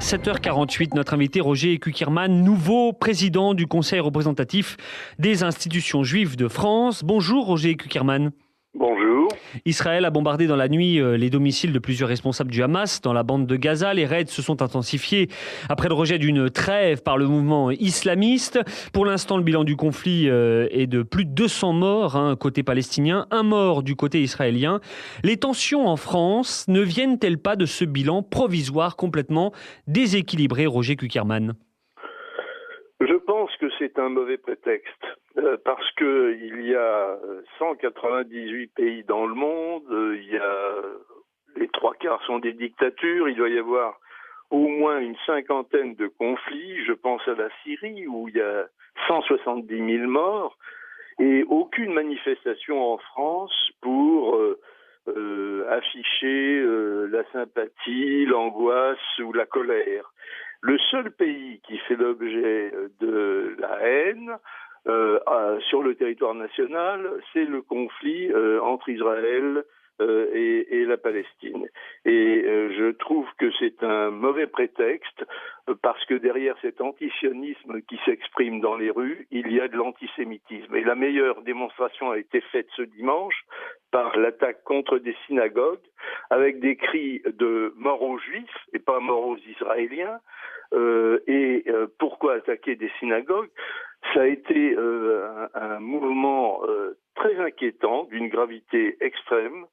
7h48, notre invité Roger Kukierman, nouveau président du Conseil représentatif des institutions juives de France. Bonjour Roger Kukierman. Bonjour. Israël a bombardé dans la nuit les domiciles de plusieurs responsables du Hamas dans la bande de Gaza. Les raids se sont intensifiés après le rejet d'une trêve par le mouvement islamiste. Pour l'instant, le bilan du conflit est de plus de 200 morts côté palestinien, 1 mort du côté israélien. Les tensions en France ne viennent-elles pas de ce bilan provisoire complètement déséquilibré, Roger Kukierman ? Je pense que c'est un mauvais prétexte parce que il y a 198 pays dans le monde, il y a les 3/4 sont des dictatures, il doit y avoir au moins une 50aine de conflits. Je pense à la Syrie où il y a 170 000 morts et aucune manifestation en France pour afficher la sympathie, l'angoisse ou la colère. Le seul pays qui fait l'objet de la haine sur le territoire national, c'est le conflit entre Israël et la Palestine. Et je trouve que c'est un mauvais prétexte parce que derrière cet antisionisme qui s'exprime dans les rues, il y a de l'antisémitisme. Et la meilleure démonstration a été faite ce dimanche par l'attaque contre des synagogues avec des cris de mort aux Juifs et pas mort aux Israéliens. Pourquoi attaquer des synagogues ? Ça a été un mouvement très inquiétant, d'une gravité extrême,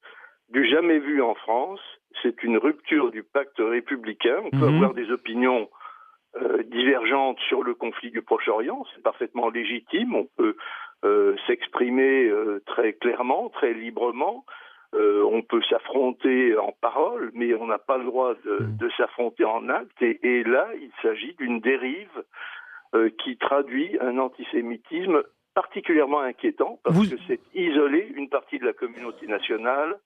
du jamais vu en France. C'est une rupture du pacte républicain. On peut avoir des opinions divergentes sur le conflit du Proche-Orient, c'est parfaitement légitime. On peut s'exprimer très clairement, très librement. On peut s'affronter en parole, mais on n'a pas le droit de s'affronter en acte. Et là, il s'agit d'une dérive qui traduit un antisémitisme particulièrement inquiétant, parce que c'est isoler une partie de la communauté nationale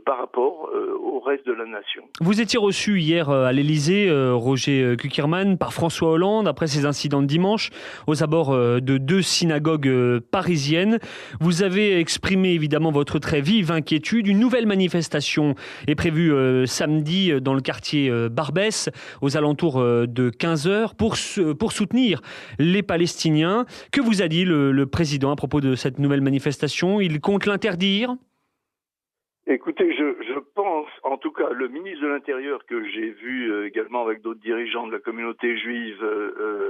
par rapport au reste de la nation. Vous étiez reçu hier à l'Élysée, Roger Kukierman, par François Hollande, après ces incidents de dimanche, aux abords de 2 synagogues parisiennes. Vous avez exprimé évidemment votre très vive inquiétude. Une nouvelle manifestation est prévue samedi dans le quartier Barbès, aux alentours de 15h, pour soutenir les Palestiniens. Que vous a dit le président à propos de cette nouvelle manifestation ? Il compte l'interdire ? Écoutez, je pense, en tout cas, le ministre de l'Intérieur que j'ai vu également avec d'autres dirigeants de la communauté juive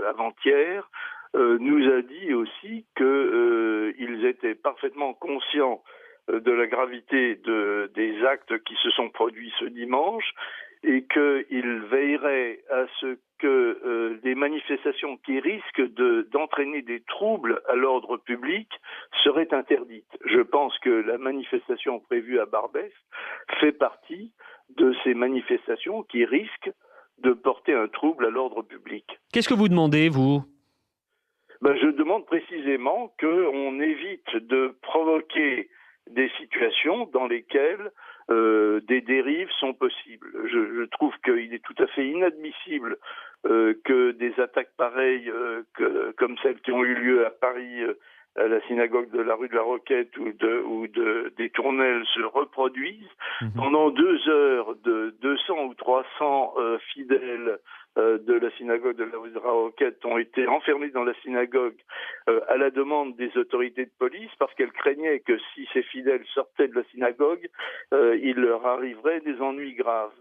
avant-hier, nous a dit aussi qu'ils étaient parfaitement conscients de la gravité des actes qui se sont produits ce dimanche et qu'ils veilleraient à ce que des manifestations qui risquent d'entraîner des troubles à l'ordre public seraient interdites. Je pense que la manifestation prévue à Barbès fait partie de ces manifestations qui risquent de porter un trouble à l'ordre public. Qu'est-ce que vous demandez, vous ? Je demande précisément qu'on évite de provoquer des situations dans lesquelles des dérives sont possibles. Je trouve qu'il est tout à fait inadmissible que des attaques pareilles comme celles qui ont eu lieu à Paris à la synagogue de la rue de la Roquette ou des Tournelles se reproduisent. Pendant 2 heures, 200 ou 300 fidèles de la synagogue de la rue de la Roquette ont été enfermés dans la synagogue à la demande des autorités de police parce qu'elles craignaient que si ces fidèles sortaient de la synagogue, il leur arriverait des ennuis graves.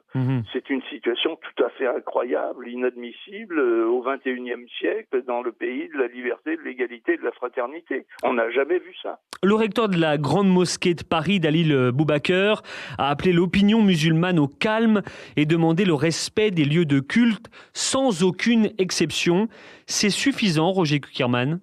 C'est une situation tout à fait incroyable, inadmissible au XXIe siècle dans le pays de la liberté, de l'égalité et de la fraternité. On n'a jamais vu ça. Le recteur de la Grande Mosquée de Paris, Dalil Boubaker, a appelé l'opinion musulmane au calme et demandé le respect des lieux de culte sans aucune exception. C'est suffisant, Roger Kukierman ?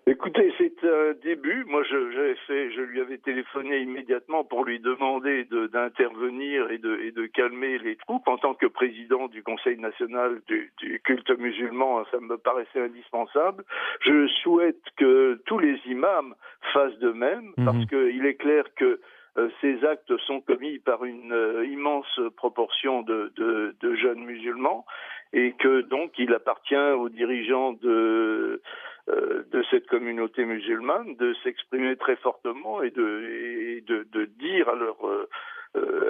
Écoutez, c'est un début. Moi, je lui avais téléphoné immédiatement pour lui demander d'intervenir et de calmer les troupes. En tant que président du Conseil national du culte musulman, ça me paraissait indispensable. Je souhaite que tous les imams fassent de même, parce qu'il est clair que ces actes sont commis par une immense proportion de jeunes musulmans et que donc il appartient aux dirigeants de cette communauté musulmane de s'exprimer très fortement et de dire à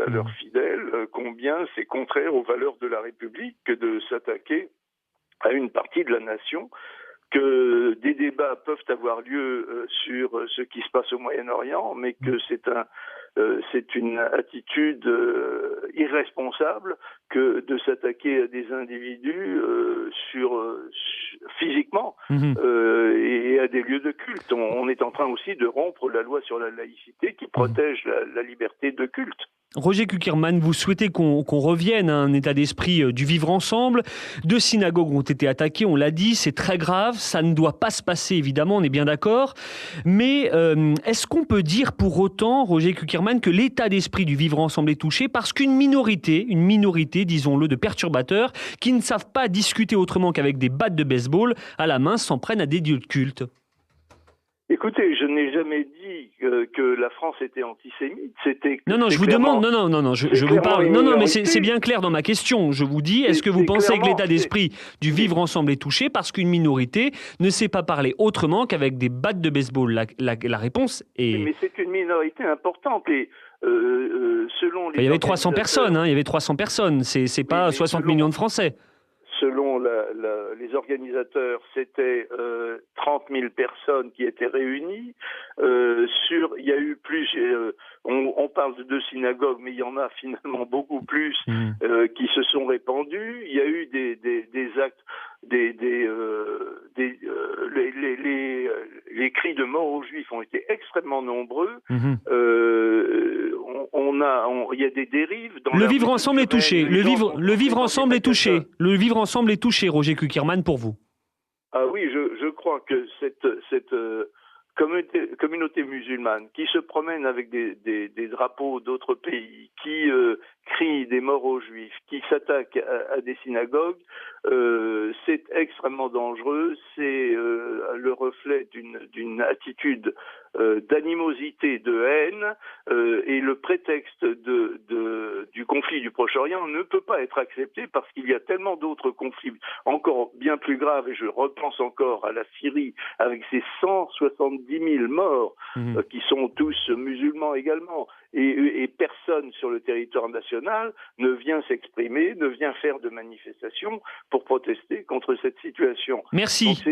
leurs fidèles combien combien c'est contraire aux valeurs de la République que de s'attaquer à une partie de la nation, que des débats peuvent avoir lieu sur ce qui se passe au Moyen-Orient, mais que c'est une attitude irresponsable que de s'attaquer à des individus physiquement et à des lieux de culte. On est en train aussi de rompre la loi sur la laïcité qui protège la liberté de culte. Roger Kuckerman, vous souhaitez qu'on revienne à un état d'esprit du vivre ensemble. 2 synagogues ont été attaquées, on l'a dit, c'est très grave, ça ne doit pas se passer évidemment, on est bien d'accord. Mais est-ce qu'on peut dire pour autant, Roger Kuckerman, que l'état d'esprit du vivre ensemble est touché parce qu'une minorité, disons-le, de perturbateurs qui ne savent pas discuter autrement qu'avec des battes de baseball à la main s'en prennent à des lieux de culte? Écoutez, je n'ai jamais dit que la France était antisémite. Non, je vous demande. Non, je vous parle. Non, mais c'est bien clair dans ma question. Je vous dis, est-ce que vous pensez que l'état d'esprit du vivre ensemble est touché parce qu'une minorité ne sait pas parler autrement qu'avec des battes de baseball? La réponse est. Mais c'est une minorité importante et selon les. Il y avait 300 personnes. Il y avait 300 personnes. C'est pas 60 millions de Français. Selon les organisateurs, c'était 30 000 personnes qui étaient réunies. Il y a eu plus. On parle de 2 synagogues, mais il y en a finalement beaucoup plus qui se sont répandues. Il y a eu des actes, les cris de mort aux Juifs ont été extrêmement nombreux. Il y a des dérives. Le vivre ensemble est touché. Le vivre ensemble est touché. Le vivre ensemble est touché, Roger Kuckerman, pour vous. Ah oui, je crois que cette communauté musulmane qui se promène avec des drapeaux d'autres pays, qui crie des morts aux Juifs, qui s'attaque à des synagogues, c'est extrêmement dangereux. C'est le reflet d'une attitude d'animosité, de haine, et le prétexte du conflit du Proche-Orient ne peut pas être accepté parce qu'il y a tellement d'autres conflits encore bien plus graves, et je repense encore à la Syrie avec ses 170 000 morts qui sont tous musulmans également, et personne sur le territoire national ne vient s'exprimer, ne vient faire de manifestations pour protester contre cette situation. Merci. Donc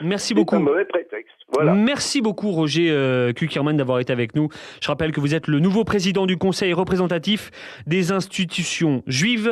Merci beaucoup. C'est un mauvais prétexte. Voilà. Merci beaucoup, Roger Kuckerman, d'avoir été avec nous. Je rappelle que vous êtes le nouveau président du Conseil représentatif des institutions juives.